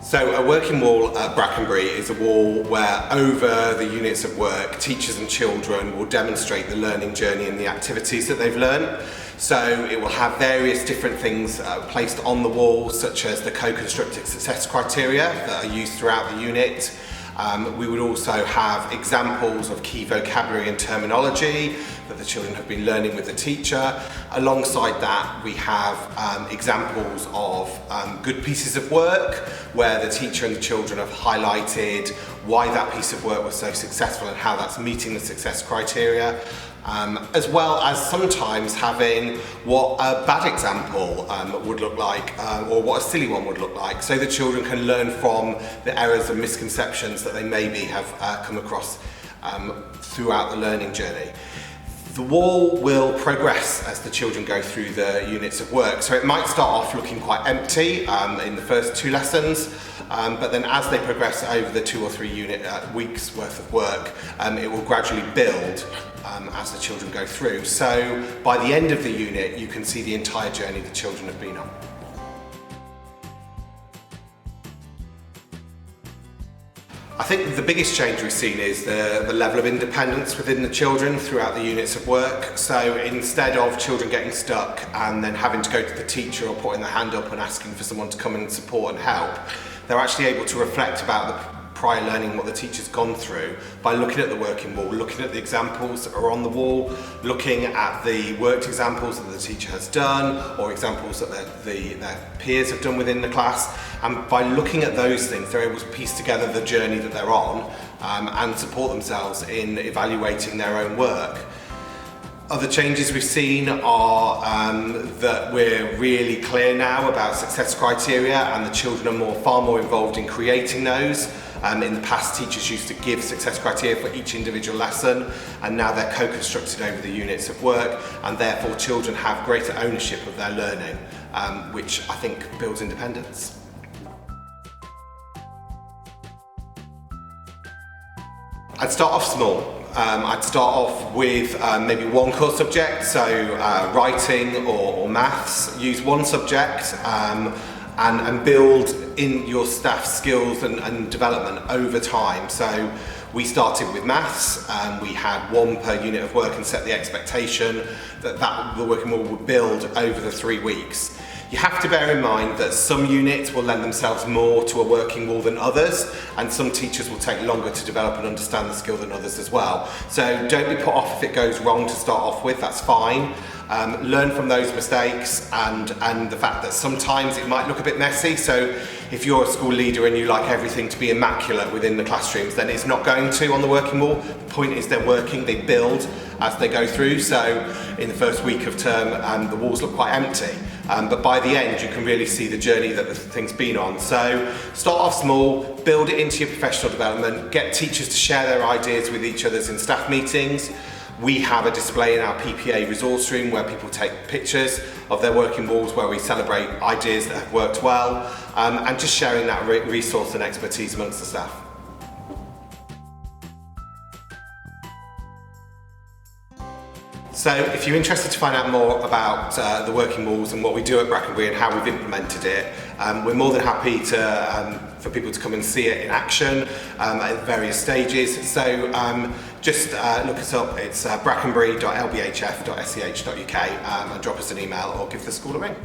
So a working wall at Brackenbury is a wall where over the units of work, teachers and children will demonstrate the learning journey and the activities that they've learned. So it will have various different things placed on the wall, such as the co-constructed success criteria that are used throughout the unit. We would also have examples of key vocabulary and terminology that the children have been learning with the teacher. Alongside that, we have examples of good pieces of work where the teacher and the children have highlighted why that piece of work was so successful and how that's meeting the success criteria. As well as sometimes having what a bad example would look like, or what a silly one would look like, so the children can learn from the errors and misconceptions that they maybe have come across throughout the learning journey. The wall will progress as the children go through the units of work, so it might start off looking quite empty in the first 2 lessons, but then as they progress over the 2 or 3 weeks worth of work, it will gradually build as the children go through. So by the end of the unit, you can see the entire journey the children have been on. I think the biggest change we've seen is the level of independence within the children throughout the units of work. So instead of children getting stuck and then having to go to the teacher or putting their hand up and asking for someone to come and support and help, they're actually able to reflect about the prior learning, what the teacher's gone through, by looking at the working wall, looking at the examples that are on the wall, looking at the worked examples that the teacher has done, or examples that their peers have done within the class. And by looking at those things, they're able to piece together the journey that they're on and support themselves in evaluating their own work. Other changes we've seen are that we're really clear now about success criteria, and the children are far more involved in creating those. In the past, teachers used to give success criteria for each individual lesson, and now they're co-constructed over the units of work, and therefore children have greater ownership of their learning, which I think builds independence. I'd start off small. I'd start off with maybe one core subject, so writing or maths. Use one subject and build in your staff skills and development over time. So we started with maths, we had 1 per unit of work and set the expectation that the working wall would build over the 3 weeks. You have to bear in mind that some units will lend themselves more to a working wall than others, and some teachers will take longer to develop and understand the skill than others as well. So don't be put off if it goes wrong to start off with, that's fine. Learn from those mistakes and the fact that sometimes it might look a bit messy. So if you're a school leader and you like everything to be immaculate within the classrooms, then it's not going to on the working wall. The point is they're working, they build as they go through. So in the first week of term, the walls look quite empty. But by the end, you can really see the journey that the thing's been on. So start off small, build it into your professional development, get teachers to share their ideas with each other in staff meetings. We have a display in our PPA resource room where people take pictures of their working walls, where we celebrate ideas that have worked well, and just sharing that resource and expertise amongst the staff. So if you're interested to find out more about the working walls and what we do at Brackenbury and how we've implemented it, we're more than happy for people to come and see it in action at various stages. So just look us up, it's brackenbury.lbhf.sch.uk, and drop us an email or give the school a ring.